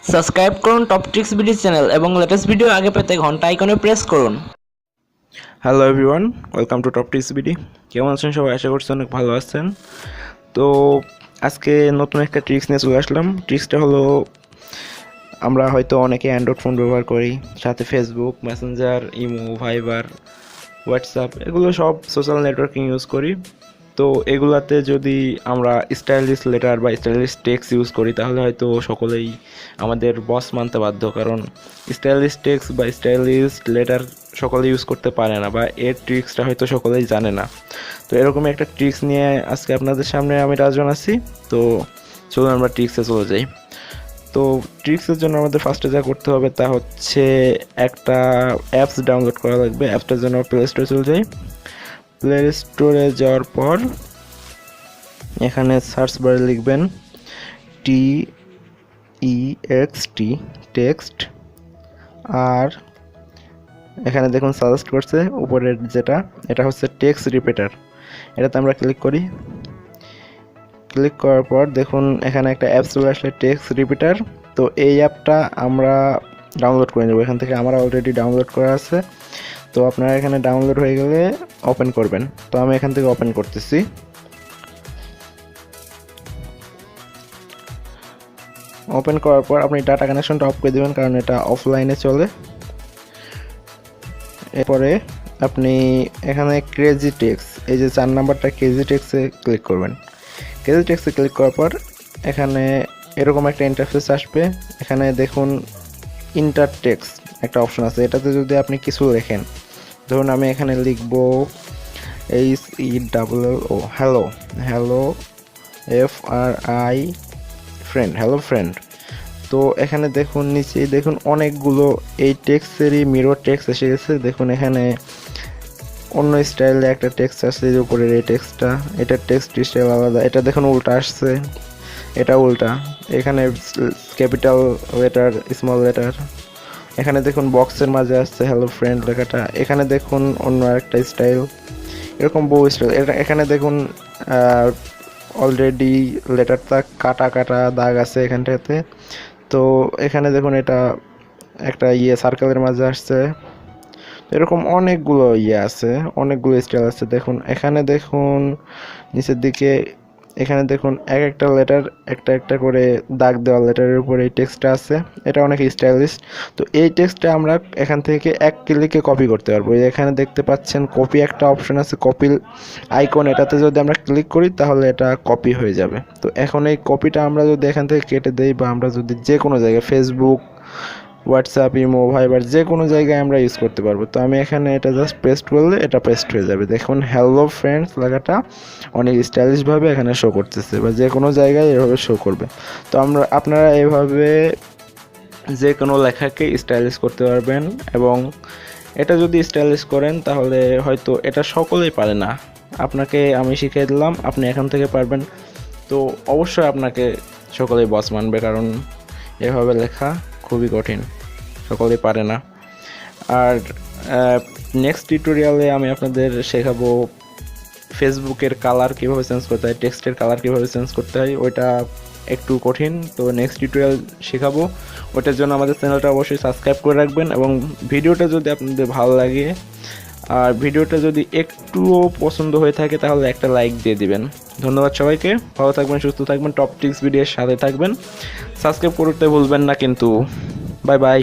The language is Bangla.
সাবস্ক্রাইব করুন টপ ট্রিক্স ভিডিও চ্যানেল এবং লেটেস্ট ভিডিও আগে পেতে ঘন্টা আইকনে প্রেস করুন। Hello everyone, welcome to top tips BD. কেমন আছেন সবাই? আশা করছি অনেক ভালো আছেন। তো আজকে নতুন একটা ট্রিক্স নিয়ে চলে আসলাম। ট্রিক্সটা হলো, আমরা হয়তো অনেকে অ্যান্ড্রয়েড ফোন ব্যবহার করি, সাথে ফেসবুক, মেসেঞ্জার, ইমো, ভাইবার, হোয়াটসঅ্যাপ, এগুলো সব সোশ্যাল নেটওয়ার্কিং ইউজ করি। তো এগুলাতে যদি আমরা স্টাইলিশ লেটার বা স্টাইলিশ টেক্সট ইউজ করি তাহলে হয়তো সকলেই আমাদের বস মানতে বাধ্য, কারণ স্টাইলিশ টেক্সট বা স্টাইলিশ লেটার সকলে ইউজ করতে পারে না, বা এর ট্রিক্সটা হয়তো সকলেই জানে না। তো এরকমই একটা ট্রিক্স নিয়ে আজকে আপনাদের সামনে আমি রাজন আছি। তো চলুন আমরা ট্রিক্সে চলে যাই। তো ট্রিক্সের জন্য আমাদের ফার্স্টে যা করতে হবে তা হচ্ছে একটা অ্যাপস ডাউনলোড করা লাগবে। অ্যাপসটার জন্য প্লে স্টোরে চলে যাই। প্লে স্টোরে যাওয়ার পর এখানে সার্চ বারে লিখবেন TEXT টেক্সট, আর এখানে দেখুন সাজেস্ট করছে উপরের যেটা, এটা হচ্ছে টেক্সট রিপিটার। এটাতে আমরা ক্লিক করি। ক্লিক করার পর দেখুন এখানে একটা অ্যাপ চলে আসলে, টেক্সট রিপিটার। তো এই অ্যাপটা আমরা ডাউনলোড করে নেব। এখান থেকে আমার অলরেডি ডাউনলোড করা আছে। তো আপনারা এখানে ডাউনলোড হয়ে গেলে ওপেন করবেন। তো আমি এখান থেকে ওপেন করতেছি। ওপেন করার পর আপনি ডাটা কানেকশনটা অফ করে দেবেন, কারণ এটা অফলাইনে চলে। এরপরে আপনি এখানে ক্রেজি টেক্সট, এই যে 4 নাম্বারটা ক্রেজি টেক্সটে ক্লিক করবেন। ক্রেজি টেক্সটে ক্লিক করার পর এখানে এরকম একটা ইন্টারফেস আসবে। এখানে দেখুন ইন্টার টেক্সট একটা অপশন আছে, এটাতে যদি আপনি কিছু লেখেন, ধরুন আমি এখানে লিখব HELLO, hello, hello, FRI, friend, hello friend. তো এখানে দেখুন নিচে দেখুন অনেকগুলো এই টেক্সটেরই মিরর টেক্সট এসে গেছে। দেখুন এখানে অন্য স্টাইলে একটা টেক্সট আসছে, যে উপরের এই টেক্সটটা, এটার টেক্সট স্টাইল আলাদা। এটা দেখুন উল্টা আসছে, এটা উল্টা। এখানে ক্যাপিটাল লেটার, স্মল লেটার। এখানে দেখুন বক্সের মাঝে আসছে হ্যালো ফ্রেন্ড লেখাটা। এখানে দেখুন অন্য আরেকটা স্টাইল, এরকম বহু স্টাইল। এখানে দেখুন অলরেডি লেটারটা কাটা কাটা দাগ আছে এখানটাতে। তো এখানে দেখুন এটা একটা সার্কেলের মাঝে আসছে। এরকম অনেকগুলো আছে, অনেকগুলো স্টাইল আছে। দেখুন এখানে দেখুন নিচের দিকে, এখানে দেখুন এক একটা লেটার একটা একটা করে দাগ দেওয়া লেটারের উপরে এই টেক্সটটা আছে। এটা অনেক স্টাইলিশ। তো এই টেক্সটটা আমরা এখান থেকে এক ক্লিকে কপি করতে পারবো। এখানে দেখতে পাচ্ছেন কপি একটা অপশন আছে, কপি আইকন। এটাতে যদি আমরা ক্লিক করি তাহলে এটা কপি হয়ে যাবে। তো এখন এই কপিটা আমরা যদি এখান থেকে কেটে দেই, বা আমরা যদি যে কোনো জায়গায় ফেসবুক, হোয়াটসঅ্যাপ, ইমো, ভাইবার, যে কোনো জায়গায় আমরা ইউজ করতে পারবো। তো আমি এখানে এটা জাস্ট পেস্ট করলে এটা পেস্ট হয়ে যাবে। দেখুন হ্যালো ফ্রেন্ডস লেখাটা অনেক স্টাইলিশভাবে এখানে শো করতেছে, বা যে কোনো জায়গায় এভাবে শো করবে। তো আপনারা এভাবে যে কোনো লেখাকে স্টাইলিশ করতে পারবেন, এবং এটা যদি স্টাইলিশ করেন তাহলে হয়তো এটা সকলেই পারে না। আপনাকে আমি শিখিয়ে দিলাম, আপনি এখান থেকে পারবেন। তো অবশ্যই আপনাকে সকলেই বস মানবে, কারণ এভাবে লেখা খুবই কঠিন, সকলেই পারে না। আর নেক্সট টিউটোরিয়ালে আমি আপনাদের শেখাবো ফেসবুকের কালার কীভাবে চেঞ্জ করতে হয়, টেক্সটের কালার কীভাবে চেঞ্জ করতে হয়। ওইটা একটু কঠিন, তো নেক্সট টিউটোরিয়াল শেখাবো। ওটার জন্য আমাদের চ্যানেলটা অবশ্যই সাবস্ক্রাইব করে রাখবেন, এবং ভিডিওটা যদি আপনাদের ভালো লাগে আর ভিডিওটা যদি একটুও পছন্দ হয়ে থাকে তাহলে একটা লাইক দিয়ে দিবেন। ধন্যবাদ সবাইকে, ভালো থাকবেন, সুস্থ থাকবেন, টপ টিপস ভিডিওর সাথে থাকবেন। সাবস্ক্রাইব করতে ভুলবেন না কিন্তু। Bye bye.